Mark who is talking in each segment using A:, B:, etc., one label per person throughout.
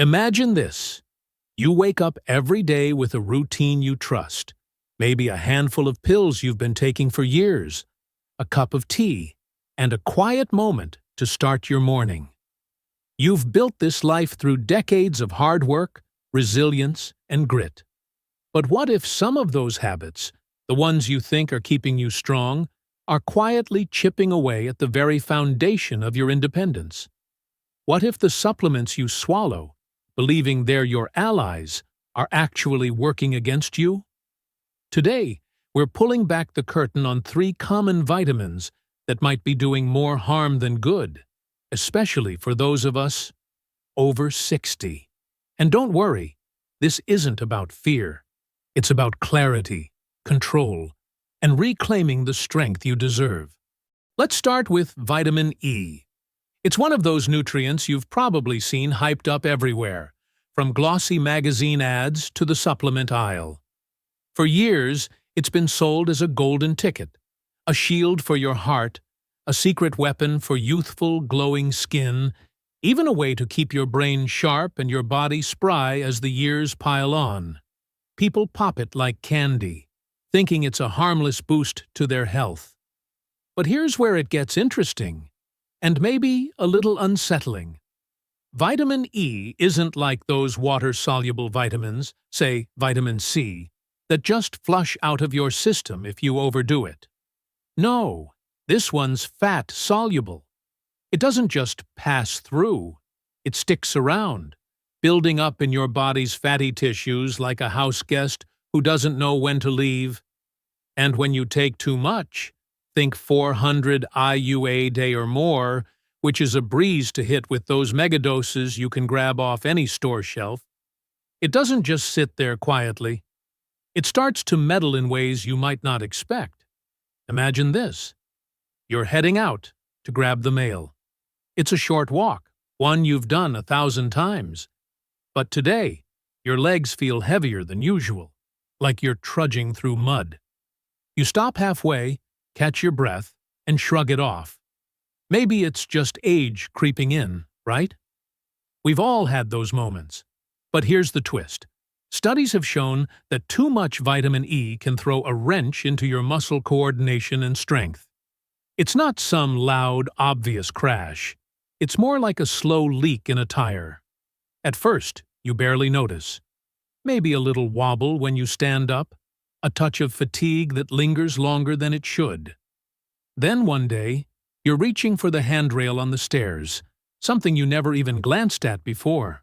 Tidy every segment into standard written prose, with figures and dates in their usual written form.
A: Imagine this. You wake up every day with a routine you trust, maybe a handful of pills you've been taking for years, a cup of tea, and a quiet moment to start your morning. You've built this life through decades of hard work, resilience, and grit. But what if some of those habits, the ones you think are keeping you strong, are quietly chipping away at the very foundation of your independence? What if the supplements you swallow, believing they're your allies, are actually working against you? Today, we're pulling back the curtain on 3 common vitamins that might be doing more harm than good, especially for those of us over 60. And don't worry, this isn't about fear. It's about clarity, control, and reclaiming the strength you deserve. Let's start with vitamin E. It's one of those nutrients you've probably seen hyped up everywhere, from glossy magazine ads to the supplement aisle. For years, it's been sold as a golden ticket, a shield for your heart, a secret weapon for youthful, glowing skin, even a way to keep your brain sharp and your body spry as the years pile on. People pop it like candy, thinking it's a harmless boost to their health. But here's where it gets interesting, and maybe a little unsettling. Vitamin E isn't like those water-soluble vitamins, say vitamin C, that just flush out of your system if you overdo it. No, this one's fat-soluble. It doesn't just pass through, it sticks around, building up in your body's fatty tissues like a house guest who doesn't know when to leave. And when you take too much, think 400 IU a day or more, which is a breeze to hit with those megadoses you can grab off any store shelf. It doesn't just sit there quietly. It starts to meddle in ways you might not expect. Imagine this. You're heading out to grab the mail. It's a short walk, one you've done 1,000 times. But today, your legs feel heavier than usual, like you're trudging through mud. You stop halfway, catch your breath, and shrug it off. Maybe it's just age creeping in, right? We've all had those moments. But here's the twist. Studies have shown that too much vitamin E can throw a wrench into your muscle coordination and strength. It's not some loud, obvious crash. It's more like a slow leak in a tire. At first, you barely notice. Maybe a little wobble when you stand up, a touch of fatigue that lingers longer than it should. Then one day, you're reaching for the handrail on the stairs, something you never even glanced at before.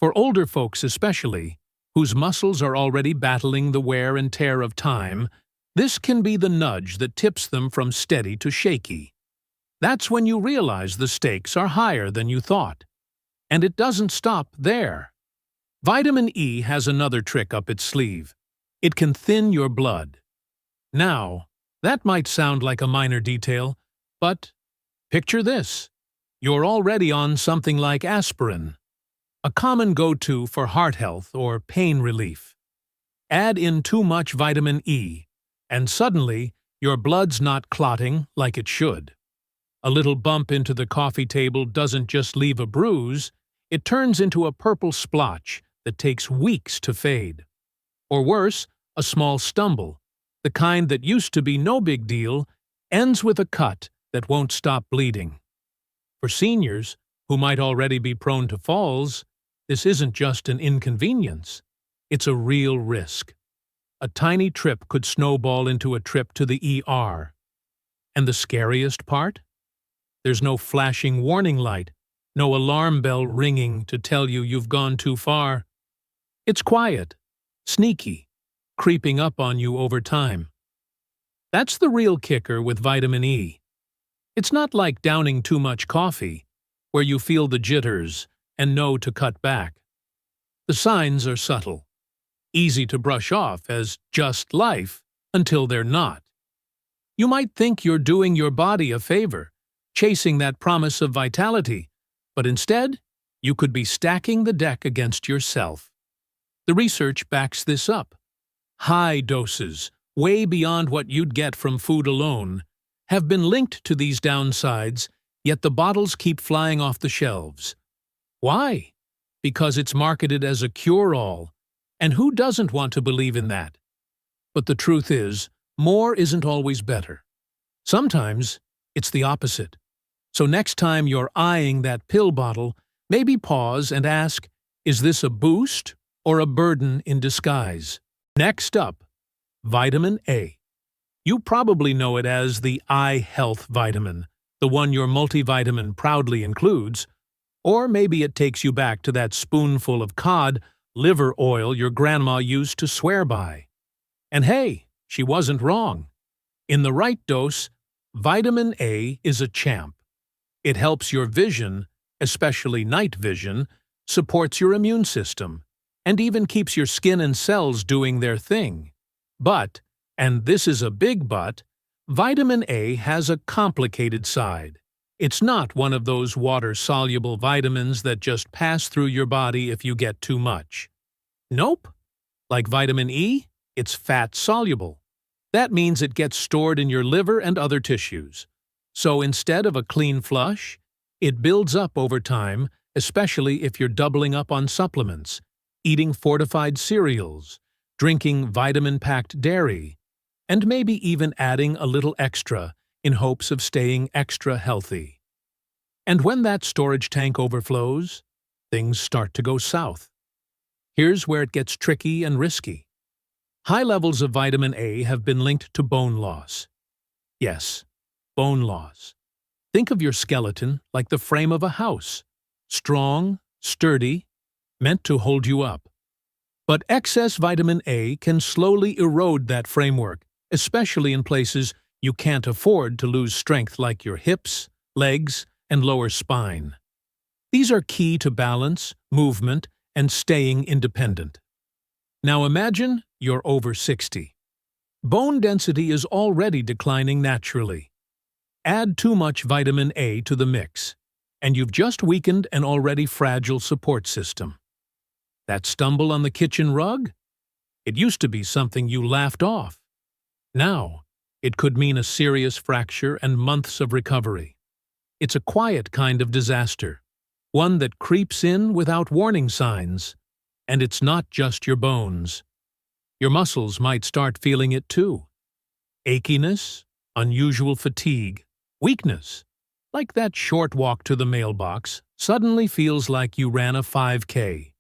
A: For older folks especially, whose muscles are already battling the wear and tear of time, this can be the nudge that tips them from steady to shaky. That's when you realize the stakes are higher than you thought. And it doesn't stop there. Vitamin E has another trick up its sleeve. It can thin your blood. Now, that might sound like a minor detail, but picture this. You're already on something like aspirin, a common go-to for heart health or pain relief. Add in too much vitamin E, and suddenly your blood's not clotting like it should. A little bump into the coffee table doesn't just leave a bruise, it turns into a purple splotch that takes weeks to fade. Or worse, a small stumble, the kind that used to be no big deal, ends with a cut that won't stop bleeding. For seniors, who might already be prone to falls, this isn't just an inconvenience, it's a real risk. A tiny trip could snowball into a trip to the ER. And the scariest part? There's no flashing warning light, no alarm bell ringing to tell you you've gone too far. It's quiet, sneaky, creeping up on you over time. That's the real kicker with vitamin E. It's not like downing too much coffee, where you feel the jitters and know to cut back. The signs are subtle, easy to brush off as just life until they're not. You might think you're doing your body a favor, chasing that promise of vitality, but instead, you could be stacking the deck against yourself. The research backs this up. High doses, way beyond what you'd get from food alone, have been linked to these downsides, yet the bottles keep flying off the shelves. Why? because it's marketed as a cure-all. And who doesn't want to believe in that? But the truth is, more isn't always better. Sometimes it's the opposite. So next time you're eyeing that pill bottle, maybe pause and ask, is this a boost or a burden in disguise? Next up, vitamin A. You probably know it as the eye health vitamin, the one your multivitamin proudly includes, or maybe it takes you back to that spoonful of cod liver oil your grandma used to swear by. And hey, she wasn't wrong. In the right dose, vitamin A is a champ. It helps your vision, especially night vision, supports your immune system, and even keeps your skin and cells doing their thing. But, and this is a big but, vitamin A has a complicated side. It's not one of those water-soluble vitamins that just pass through your body if you get too much. Nope. Like vitamin E, it's fat-soluble. That means it gets stored in your liver and other tissues. So instead of a clean flush, it builds up over time, especially if you're doubling up on supplements, eating fortified cereals, drinking vitamin-packed dairy, and maybe even adding a little extra in hopes of staying extra healthy. And when that storage tank overflows, things start to go south. Here's where it gets tricky and risky. High levels of vitamin A have been linked to bone loss. Yes, bone loss. Think of your skeleton like the frame of a house. Strong, sturdy, meant to hold you up. But excess vitamin A can slowly erode that framework, especially in places you can't afford to lose strength like your hips, legs, and lower spine. These are key to balance, movement, and staying independent. Now imagine you're over 60. Bone density is already declining naturally. Add too much vitamin A to the mix, and you've just weakened an already fragile support system. That stumble on the kitchen rug? It used to be something you laughed off. Now, it could mean a serious fracture and months of recovery. It's a quiet kind of disaster, one that creeps in without warning signs. And it's not just your bones. Your muscles might start feeling it too. Achiness, unusual fatigue, weakness, like that short walk to the mailbox, suddenly feels like you ran a 5K.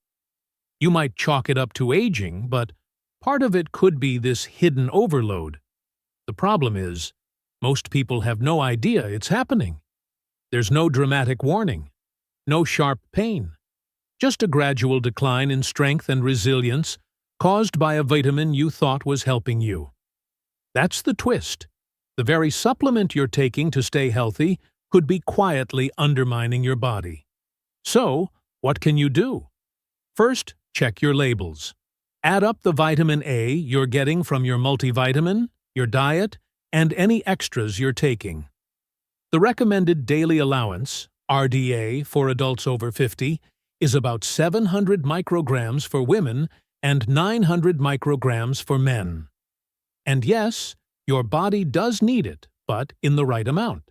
A: You might chalk it up to aging, but part of it could be this hidden overload. The problem is, most people have no idea it's happening. There's no dramatic warning, no sharp pain, just a gradual decline in strength and resilience caused by a vitamin you thought was helping you. That's the twist. The very supplement you're taking to stay healthy could be quietly undermining your body. So, what can you do? First, check your labels. Add up the vitamin A you're getting from your multivitamin, your diet, and any extras you're taking. The recommended daily allowance, RDA, for adults over 50 is about 700 micrograms for women and 900 micrograms for men. And yes, your body does need it, but in the right amount.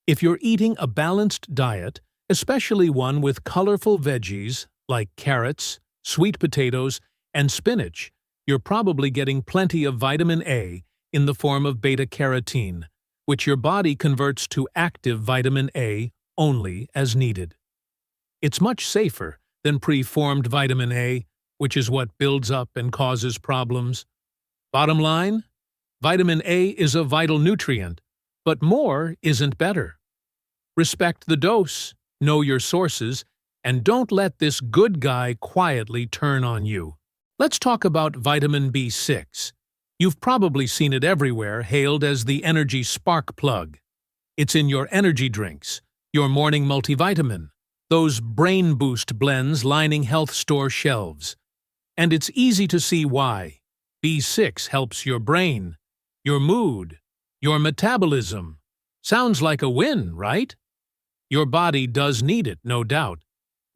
A: If you're eating a balanced diet, especially one with colorful veggies like carrots, sweet potatoes, and spinach, you're probably getting plenty of vitamin A in the form of beta-carotene, which your body converts to active vitamin A only as needed. It's much safer than preformed vitamin A, which is what builds up and causes problems. Bottom line, vitamin A is a vital nutrient, but more isn't better. Respect the dose, know your sources, and don't let this good guy quietly turn on you. Let's talk about vitamin B6. You've probably seen it everywhere, hailed as the energy spark plug. It's in your energy drinks, your morning multivitamin, those brain boost blends lining health store shelves. And it's easy to see why. B6 helps your brain, your mood, your metabolism. Sounds like a win, right? Your body does need it, no doubt.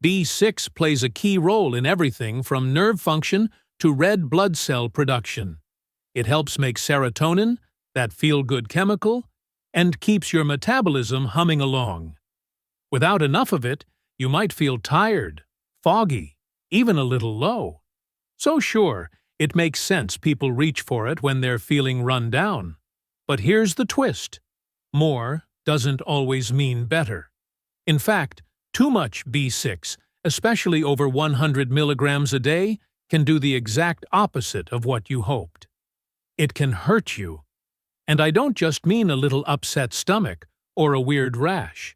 A: B6 plays a key role in everything from nerve function to red blood cell production. It helps make serotonin, that feel-good chemical, and keeps your metabolism humming along. Without enough of it, you might feel tired, foggy, even a little low. So sure, it makes sense people reach for it when they're feeling run down. But here's the twist. More doesn't always mean better. In fact, too much B6, especially over 100 milligrams a day, can do the exact opposite of what you hoped. It can hurt you. And I don't just mean a little upset stomach or a weird rash.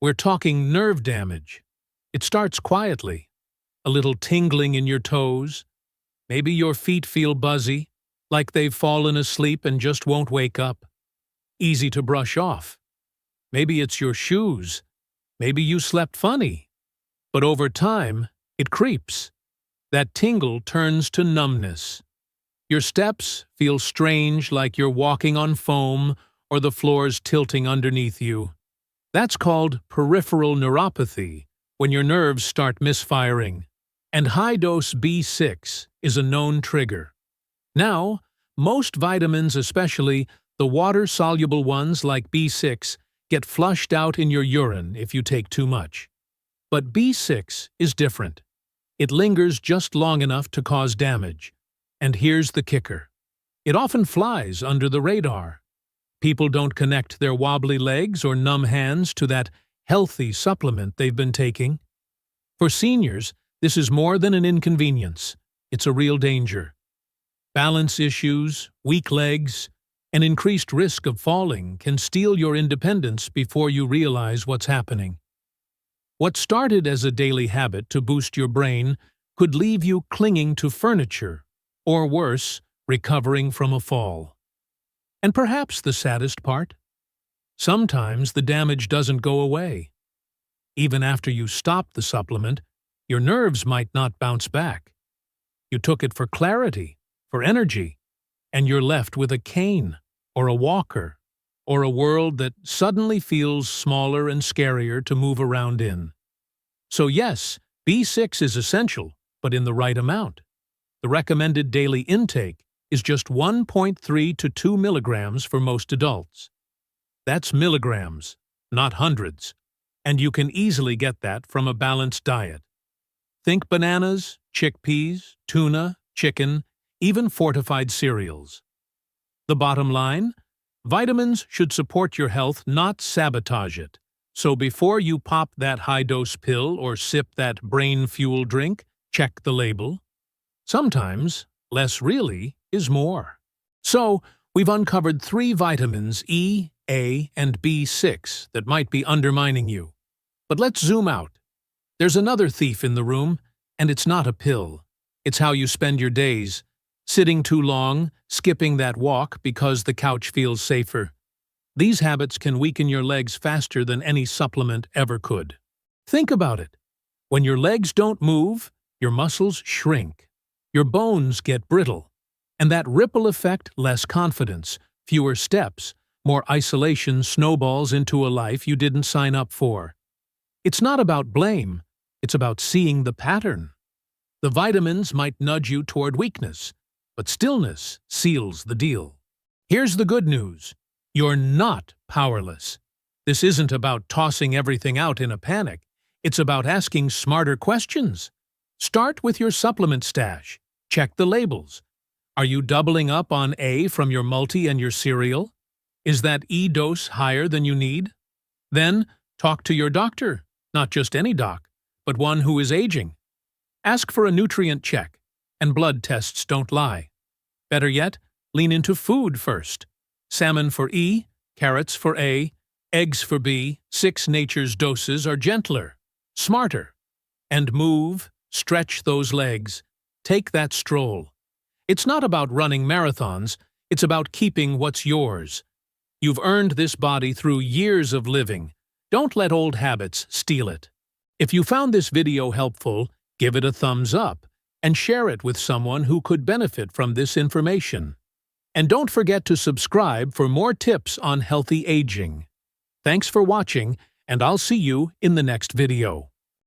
A: We're talking nerve damage. It starts quietly. A little tingling in your toes. Maybe your feet feel buzzy, like they've fallen asleep and just won't wake up. Easy to brush off. Maybe it's your shoes. Maybe you slept funny. But over time, it creeps. That tingle turns to numbness. Your steps feel strange, like you're walking on foam or the floor's tilting underneath you. That's called peripheral neuropathy, when your nerves start misfiring. And high-dose B6 is a known trigger. Now, most vitamins, especially the water-soluble ones like B6, get flushed out in your urine if you take too much. But B6 is different. It lingers just long enough to cause damage. And here's the kicker. It often flies under the radar. People don't connect their wobbly legs or numb hands to that healthy supplement they've been taking. For seniors, this is more than an inconvenience. It's a real danger. Balance issues, weak legs, an increased risk of falling can steal your independence before you realize what's happening. What started as a daily habit to boost your brain could leave you clinging to furniture, or worse, recovering from a fall. And perhaps the saddest part? Sometimes the damage doesn't go away. Even after you stop the supplement, your nerves might not bounce back. You took it for clarity, for energy, and you're left with a cane, or a walker, or a world that suddenly feels smaller and scarier to move around in. So yes, B6 is essential, but in the right amount. The recommended daily intake is just 1.3 to 2 milligrams for most adults. That's milligrams, not hundreds, and you can easily get that from a balanced diet. Think bananas, chickpeas, tuna, chicken, even fortified cereals. The bottom line? Vitamins should support your health, not sabotage it. So before you pop that high-dose pill or sip that brain fuel drink, check the label. Sometimes, less really is more. So, we've uncovered 3 vitamins, E, A, and B6, that might be undermining you. But let's zoom out. There's another thief in the room, and it's not a pill. It's how you spend your days, sitting too long, skipping that walk because the couch feels safer. These habits can weaken your legs faster than any supplement ever could. Think about it. When your legs don't move, your muscles shrink. Your bones get brittle. And that ripple effect, less confidence, fewer steps, more isolation snowballs into a life you didn't sign up for. It's not about blame. It's about seeing the pattern. The vitamins might nudge you toward weakness, but stillness seals the deal. Here's the good news. You're not powerless. This isn't about tossing everything out in a panic. It's about asking smarter questions. Start with your supplement stash. Check the labels. Are you doubling up on A from your multi and your cereal? Is that E dose higher than you need? Then, talk to your doctor. Not just any doc, but one who is aging. Ask for a nutrient check, and blood tests don't lie. Better yet, lean into food first. Salmon for E, carrots for A, eggs for B. 6 Nature's doses are gentler, smarter. And move, stretch those legs. Take that stroll. It's not about running marathons, it's about keeping what's yours. You've earned this body through years of living. Don't let old habits steal it. If you found this video helpful, give it a thumbs up and share it with someone who could benefit from this information. And don't forget to subscribe for more tips on healthy aging. Thanks for watching, and I'll see you in the next video.